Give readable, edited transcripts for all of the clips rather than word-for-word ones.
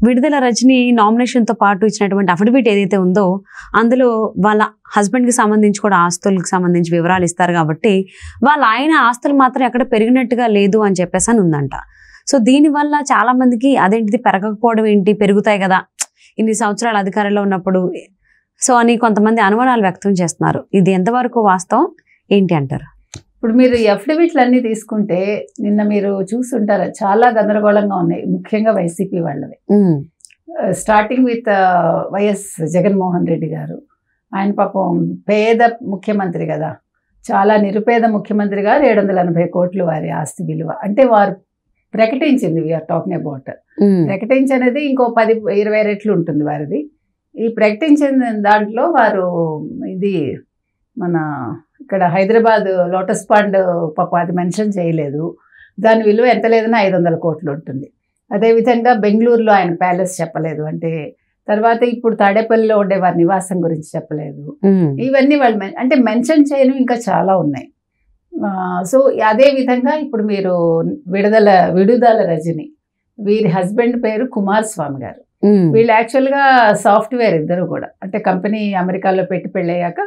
విడుదల రజని నామినేషన్తో పాటు ఇచ్చినటువంటి అఫిడవిట్ ఏదైతే ఉందో అందులో వాళ్ళ హస్బెండ్కి సంబంధించి కూడా ఆస్తులకు సంబంధించి వివరాలు ఇస్తారు కాబట్టి వాళ్ళ ఆయన ఆస్తులు మాత్రం ఎక్కడ పెరిగినట్టుగా లేదు అని చెప్పేసి అని ఉందంట. సో దీనివల్ల చాలా మందికి అదేంటిది పెరగకపోవడం ఏంటి, పెరుగుతాయి కదా ఇన్ని సంవత్సరాలు అధికారంలో ఉన్నప్పుడు సో అని కొంతమంది అనుమానాలు వ్యక్తం చేస్తున్నారు. ఇది ఎంతవరకు వాస్తవం ఏంటి అంటారు? ఇప్పుడు మీరు ఈ అఫిడవిట్లు అన్నీ తీసుకుంటే నిన్న మీరు చూస్తుంటారా, చాలా గందరగోళంగా ఉన్నాయి, ముఖ్యంగా వైసీపీ వాళ్ళవి. Starting with YS Jaganmohan Reddy గారు. ఆయన పాపం పేద ముఖ్యమంత్రి కదా, చాలా నిరుపేద ముఖ్యమంత్రి గారు. 780 కోట్లు వారి ఆస్తి విలువ. అంటే వారు ప్రకటించింది, వీఆర్ టాకింగ్ అబౌట్ ప్రకటించనేది ఇంకో 10-20 రెట్లు ఉంటుంది వారిది. ఈ ప్రకటించిన దాంట్లో వారు ఇది మన ఇక్కడ హైదరాబాద్ లోటస్ పాండ్ పాప అది మెన్షన్ చేయలేదు. దాని విలువ ఎంత లేదన్నా 500 కోట్లు ఉంటుంది. అదేవిధంగా బెంగళూరులో ఆయన ప్యాలెస్ చెప్పలేదు. అంటే తర్వాత ఇప్పుడు తాడేపల్లిలో ఉండే వారి నివాసం గురించి చెప్పలేదు. ఇవన్నీ వాళ్ళు అంటే మెన్షన్ చేయను ఇంకా చాలా ఉన్నాయి. సో అదే విధంగా ఇప్పుడు మీరు విడుదల రజని, వీరి హస్బెండ్ పేరు కుమారస్వామి గారు. వీళ్ళు యాక్చువల్గా సాఫ్ట్వేర్ ఇద్దరు కూడా. అంటే కంపెనీ అమెరికాలో పెట్టి పెళ్ళయ్యాక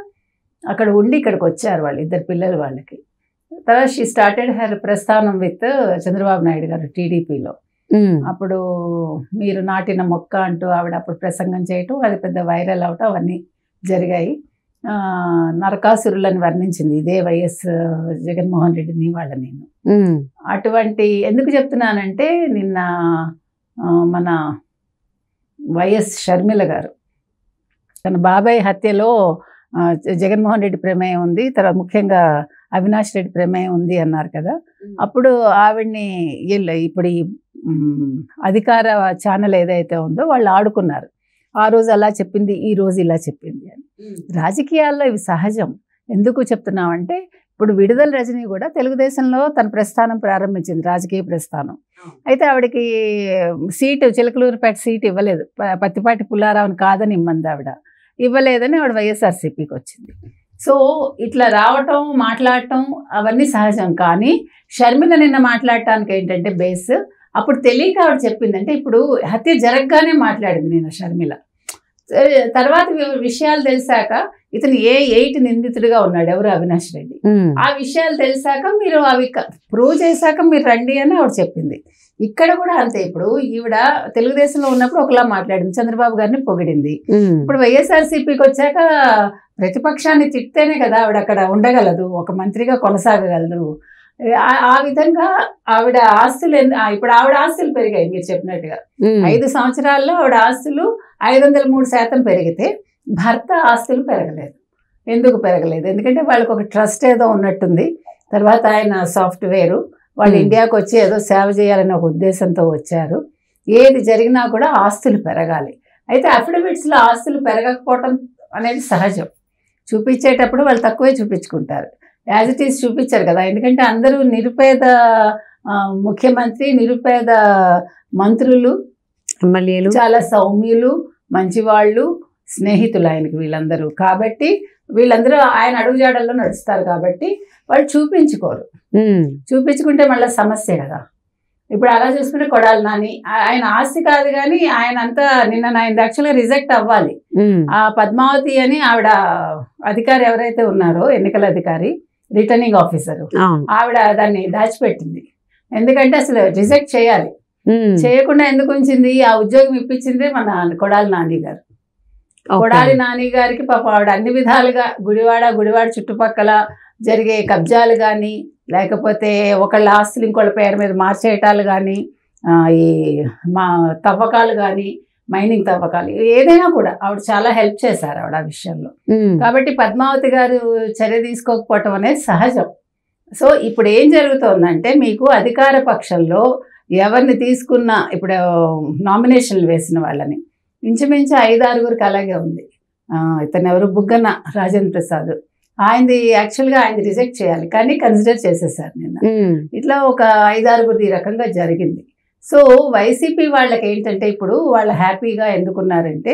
అక్కడ ఉండి ఇక్కడికి వచ్చారు వాళ్ళు, 2 పిల్లలు వాళ్ళకి. తర్వాత షీ స్టార్టెడ్ హర్ ప్రస్థానం విత్ చంద్రబాబు నాయుడు గారు టీడీపీలో. అప్పుడు మీరు నాటిన మొక్క అంటూ ఆవిడ అప్పుడు ప్రసంగం చేయటం, అది పెద్ద వైరల్ అవటం అవన్నీ జరిగాయి. నరకాసురులని వర్ణించింది ఇదే వైఎస్ జగన్మోహన్ రెడ్డిని వాళ్ళ నేను. అటువంటి ఎందుకు చెప్తున్నానంటే నిన్న మన వైఎస్ షర్మిల గారు తన బాబాయ్ హత్యలో జగన్మోహన్ రెడ్డి ప్రమేయం ఉంది, తర్వాత ముఖ్యంగా అవినాష్ రెడ్డి ప్రమేయం ఉంది అన్నారు కదా. అప్పుడు ఆవిడ్ని ఇప్పుడు ఈ అధికార ఛానల్ ఏదైతే ఉందో వాళ్ళు ఆడుకున్నారు. ఆ రోజు అలా చెప్పింది, ఈ రోజు ఇలా చెప్పింది అని. రాజకీయాల్లో ఇవి సహజం. ఎందుకు చెప్తున్నామంటే ఇప్పుడు విడుదల రజని కూడా తెలుగుదేశంలో తన ప్రస్థానం ప్రారంభించింది, రాజకీయ ప్రస్థానం. అయితే ఆవిడకి సీటు చిలకలూరుపేట సీటు ఇవ్వలేదు, పత్తిపాటి పుల్లారావుని కాదని ఇమ్మంది ఆవిడ. ఇవ్వలేదని ఆవిడ వైఎస్ఆర్సీపీకి వచ్చింది. సో ఇట్లా రావటం మాట్లాడటం అవన్నీ సహజం. కానీ షర్మిల నిన్న మాట్లాడటానికి ఏంటంటే బేస్ అప్పుడు తెలియక ఆవిడ చెప్పింది. అంటే ఇప్పుడు హత్య జరగగానే మాట్లాడింది నిన్న షర్మిల. తర్వాత విషయాలు తెలిసాక ఇతను 8 నిందితుడిగా ఉన్నాడు, ఎవరు అవినాష్ రెడ్డి. ఆ విషయాలు తెలిసాక మీరు అవి ప్రూవ్ చేశాక మీరు రండి అని ఆవిడ చెప్పింది. ఇక్కడ కూడా అంతే. ఇప్పుడు ఈవిడ తెలుగుదేశంలో ఉన్నప్పుడు ఒకలా మాట్లాడింది, చంద్రబాబు గారిని పొగిడింది. ఇప్పుడు వైఎస్ఆర్సీపీకి వచ్చాక ప్రతిపక్షాన్ని తిట్టేనే కదా ఆవిడ అక్కడ ఉండగలదు, ఒక మంత్రిగా కొనసాగగలదు. ఆ విధంగా ఆవిడ ఆస్తులు ఇప్పుడు ఆవిడ ఆస్తులు పెరిగాయి మీరు చెప్పినట్టుగా. 5 సంవత్సరాల్లో ఆవిడ ఆస్తులు 503% పెరిగితే భర్త ఆస్తులు పెరగలేదు. ఎందుకు పెరగలేదు? ఎందుకంటే వాళ్ళకి ఒక ట్రస్ట్ ఏదో ఉన్నట్టుంది. తర్వాత ఆయన సాఫ్ట్వేరు, వాళ్ళు ఇండియాకి వచ్చి ఏదో సేవ చేయాలనే ఒక ఉద్దేశంతో వచ్చారు. ఏది జరిగినా కూడా ఆస్తులు పెరగాలి. అయితే అఫిడవిట్స్లో ఆస్తులు పెరగకపోవటం అనేది సహజం. చూపించేటప్పుడు వాళ్ళు తక్కువే చూపించుకుంటారు, యాజ్ ఇట్ ఈస్ చూపించారు కదా. ఎందుకంటే అందరూ నిరుపేద ముఖ్యమంత్రి, నిరుపేద మంత్రులు, ఎమ్మెల్యేలు, చాలా సౌమ్యులు, మంచివాళ్ళు, స్నేహితులు ఆయనకి వీళ్ళందరూ. కాబట్టి వీళ్ళందరూ ఆయన అడుగుజాడల్లో నడుస్తారు కాబట్టి వాళ్ళు చూపించుకోరు. చూపించుకుంటే మళ్ళీ సమస్య కదా. ఇప్పుడు అలా చూసుకుంటే కొడాలి నాని ఆయన ఆస్తి కాదు కానీ ఆయన అంతా నిన్న ఆయన యాక్చువల్గా రిజెక్ట్ అవ్వాలి. ఆ పద్మావతి అని ఆవిడ అధికారి ఎవరైతే ఉన్నారో ఎన్నికల అధికారి, రిటర్నింగ్ ఆఫీసరు, ఆవిడ దాన్ని దాచిపెట్టింది. ఎందుకంటే అసలు రిజెక్ట్ చేయాలి, చేయకుండా ఎందుకు ఉంచింది? ఆ ఉద్యోగం ఇప్పించింది మన కొడాలి నాని గారు. కొడాలి నాని గారికి పాప ఆవిడ అన్ని విధాలుగా గుడివాడ చుట్టుపక్కల జరిగే కబ్జాలు కానీ, లేకపోతే ఒకళ్ళ ఆస్తులు ఇంకోళ్ళ పేరు మీద మార్చేయటాలు కానీ, ఈ తవ్వకాలు కానీ, మైనింగ్ తవ్వకాలు ఏదైనా కూడా ఆవిడ చాలా హెల్ప్ చేశారు ఆవిడ ఆ విషయంలో. కాబట్టి పద్మావతి గారు చర్య తీసుకోకపోవటం అనేది సహజం. సో ఇప్పుడు ఏం జరుగుతోందంటే మీకు అధికార పక్షంలో ఎవరిని తీసుకున్నా, ఇప్పుడు నామినేషన్లు వేసిన వాళ్ళని ఇంచుమించు 5-6గురికి అలాగే ఉంది. ఇతను ఎవరు, బుగ్గన రాజేంద్ర ప్రసాద్, ఆయనది యాక్చువల్గా ఆయనది రిజెక్ట్ చేయాలి కానీ కన్సిడర్ చేసేసారు నిన్న. ఇట్లా ఒక 5-6గురిది ఈ రకంగా జరిగింది. సో వైసీపీ వాళ్ళకి ఏంటంటే ఇప్పుడు వాళ్ళు హ్యాపీగా ఎందుకున్నారంటే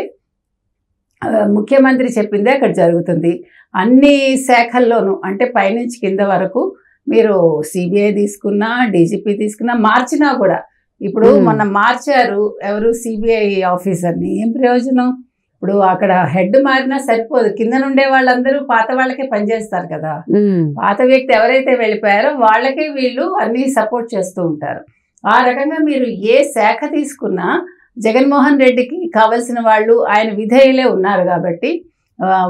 ముఖ్యమంత్రి చెప్పిందే అక్కడ జరుగుతుంది. అన్ని శాఖల్లోనూ అంటే పైనుంచి కింద వరకు మీరు సిబిఐ తీసుకున్నా, డీజీపీ తీసుకున్నా, మార్చినా కూడా ఇప్పుడు మొన్న మార్చారు ఎవరు సిబిఐ ఆఫీసర్ని, ఏం ప్రయోజనం? ఇప్పుడు అక్కడ హెడ్ మారినా సరిపోదు, కింద నుండే వాళ్ళందరూ పాత వాళ్ళకే పనిచేస్తారు కదా. పాత వ్యక్తి ఎవరైతే వెళ్ళిపోయారో వాళ్ళకే వీళ్ళు అన్ని సపోర్ట్ చేస్తూ ఉంటారు. ఆ రకంగా మీరు ఏ శాఖ తీసుకున్నా జగన్మోహన్ రెడ్డికి కావలసిన వాళ్ళు ఆయన విధేయులే ఉన్నారు కాబట్టి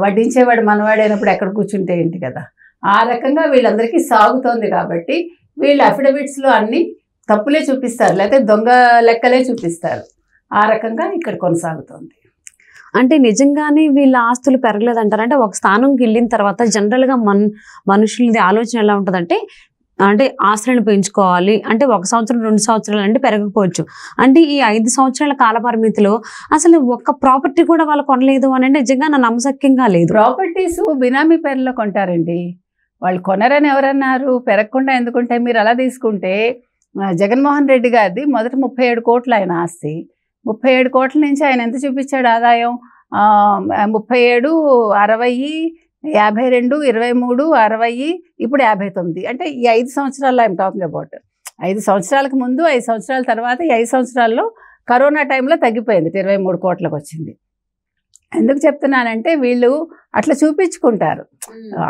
వడ్డించేవాడు మనవాడైనప్పుడు ఎక్కడ కూర్చుంటే ఏంటి కదా. ఆ రకంగా వీళ్ళందరికీ సాగుతోంది కాబట్టి వీళ్ళు అఫిడవిట్స్లో అన్ని తప్పులే చూపిస్తారు, లేకపోతే దొంగ లెక్కలే చూపిస్తారు. ఆ రకంగా ఇక్కడ కొనసాగుతోంది. అంటే నిజంగానే వీళ్ళ ఆస్తులు పెరగలేదంటారు. అంటే ఒక స్థానంకి వెళ్ళిన తర్వాత జనరల్గా మనుషులది ఆలోచన ఎలా ఉంటుందంటే, అంటే ఆస్తులను పెంచుకోవాలి అంటే 1 సంవత్సరం 2 సంవత్సరాలు అంటే పెరగకపోవచ్చు. అంటే ఈ 5 సంవత్సరాల కాల పరిమితిలో అసలు ఒక్క ప్రాపర్టీ కూడా వాళ్ళు కొనలేదు అని అంటే నిజంగా నా నమ్మశక్యంగా లేదు. ప్రాపర్టీస్ బినామీ పేర్లో కొంటారండి, వాళ్ళు కొనరని ఎవరన్నారు? పెరగకుండా ఎందుకుంటే మీరు అలా తీసుకుంటే జగన్మోహన్ రెడ్డి గారిది మొదట 37 కోట్లు ఆయన ఆస్తి. 37 కోట్ల నుంచి ఆయన ఎంత చూపించాడు ఆదాయం? 37, 60, 52, 23, 60, ఇప్పుడు 59. అంటే ఈ 5 సంవత్సరాల్లో ఐఎమ్ టాకింగ్ అబౌట్. 5 సంవత్సరాలకు ముందు, 5 సంవత్సరాల తర్వాత, ఈ 5 సంవత్సరాల్లో కరోనా టైంలో తగ్గిపోయింది, 23 కోట్లకు వచ్చింది. ఎందుకు చెప్తున్నానంటే వీళ్ళు అట్లా చూపించుకుంటారు.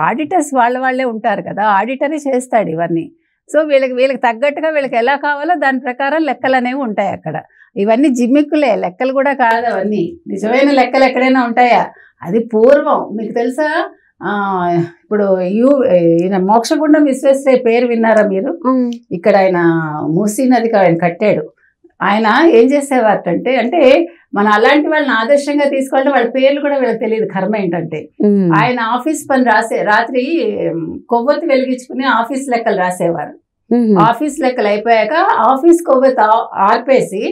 ఆడిటర్స్ వాళ్ళే ఉంటారు కదా, ఆడిటరే చేస్తాడు ఇవన్నీ. సో వీళ్ళకి తగ్గట్టుగా వీళ్ళకి ఎలా కావాలో దాని ప్రకారం లెక్కలు అనేవి ఉంటాయి అక్కడ. ఇవన్నీ జిమ్మిక్కులే, లెక్కలు కూడా కాదు అవన్నీ. నిజమైన లెక్కలు ఎక్కడైనా ఉంటాయా? అది పూర్వం మీకు తెలుసా? ఇప్పుడు ఈయన మోక్షగుండం విశ్వేశ్వరయ్య పేరు విన్నారా మీరు? ఇక్కడ ఆయన మూసీ నదికి ఆయన కట్టాడు. ఆయన ఏం చేసేవారంటే, అంటే మన అలాంటి వాళ్ళని ఆదర్శంగా తీసుకోవాలంటే వాళ్ళ పేర్లు కూడా వీళ్ళకి తెలియదు. కర్మ ఏంటంటే ఆయన ఆఫీస్ పని రాత్రి కొవ్వొత్తి వెలిగించుకుని ఆఫీస్ లెక్కలు రాసేవారు. ఆఫీస్ లెక్కలు అయిపోయాక ఆఫీస్ కొవ్వొత్తి ఆర్పేసి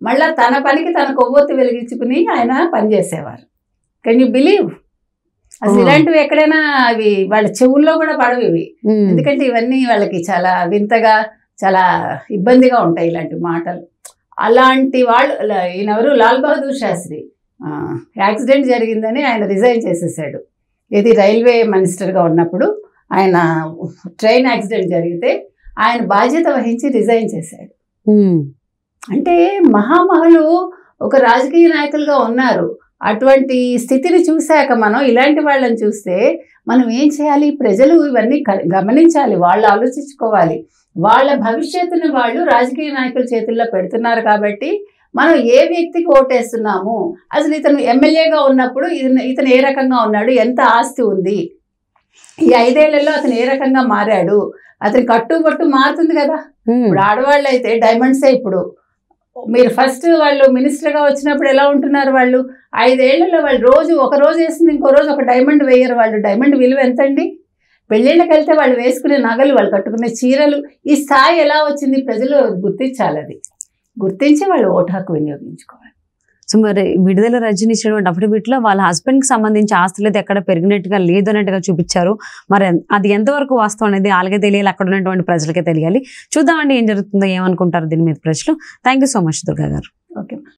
మళ్ళా తన పనికి తన కొవ్వొత్తి వెలిగించుకుని ఆయన పనిచేసేవారు. Can you believe? అసలు ఇలాంటివి ఎక్కడైనా అవి వాళ్ళ చెవుల్లో కూడా పడవు ఇవి. ఎందుకంటే ఇవన్నీ వాళ్ళకి చాలా వింతగా, చాలా ఇబ్బందిగా ఉంటాయి ఇలాంటి మాటలు. అలాంటి వాళ్ళు ఈయనెవరు, లాల్ బహదూర్ శాస్త్రి యాక్సిడెంట్ జరిగిందని ఆయన రిజైన్ చేసేసాడు. ఇది రైల్వే మినిస్టర్గా ఉన్నప్పుడు ఆయన ట్రైన్ యాక్సిడెంట్ జరిగితే ఆయన బాధ్యత వహించి రిజైన్ చేశాడు. అంటే మహామహులు ఒక రాజకీయ నాయకులుగా ఉన్నారు. అటువంటి స్థితిని చూశాక మనం ఇలాంటి వాళ్ళని చూస్తే మనం ఏం చేయాలి? ప్రజలు ఇవన్నీ గమనించాలి, వాళ్ళు ఆలోచించుకోవాలి. వాళ్ళ భవిష్యత్తుని వాళ్ళు రాజకీయ నాయకుల చేతుల్లో పెడుతున్నారు కాబట్టి మనం ఏ వ్యక్తికి ఓటేస్తున్నాము, అసలు ఇతను ఎమ్మెల్యేగా ఉన్నప్పుడు ఇతను ఏ రకంగా ఉన్నాడు, ఎంత ఆస్తి ఉంది, ఈ 5 ఏళ్లలో అతను ఏ రకంగా మారాడు, అతని కట్టుబట్టు మారుతుంది కదా. ఇప్పుడు ఆడవాళ్ళు అయితే డైమండ్సే. ఇప్పుడు మీరు ఫస్ట్ వాళ్ళు మినిస్టర్గా వచ్చినప్పుడు ఎలా ఉంటున్నారు? వాళ్ళు 5 ఏళ్లలో వాళ్ళు ఒక రోజు వేసింది ఇంకో రోజు ఒక డైమండ్ వేయరు. వాళ్ళు డైమండ్ విలువ ఎంతండి? పెళ్ళిళ్ళకి వెళ్తే వాళ్ళు వేసుకునే నగలు, వాళ్ళు కట్టుకునే చీరలు, ఈ స్థాయి ఎలా వచ్చింది? ప్రజలు గుర్తించాలి. అది గుర్తించి వాళ్ళు ఓటు హక్కు వినియోగించుకోవాలి. సో మరి విడుదల రజని ఇచ్చినటువంటి అఫిడవిట్లో వాళ్ళ హస్బెండ్కి సంబంధించి ఆస్తులు అయితే ఎక్కడ పెరిగినట్టుగా లేదు అన్నట్టుగా చూపించారు. మరి అది ఎంతవరకు వాస్తవం అనేది వాళ్ళకే తెలియాలి, అక్కడ ఉన్నటువంటి ప్రజలకే తెలియాలి. చూద్దామండి ఏం జరుగుతుందో, ఏమనుకుంటారు దీని మీద ప్రజలు. Thank you so much Durga గారు.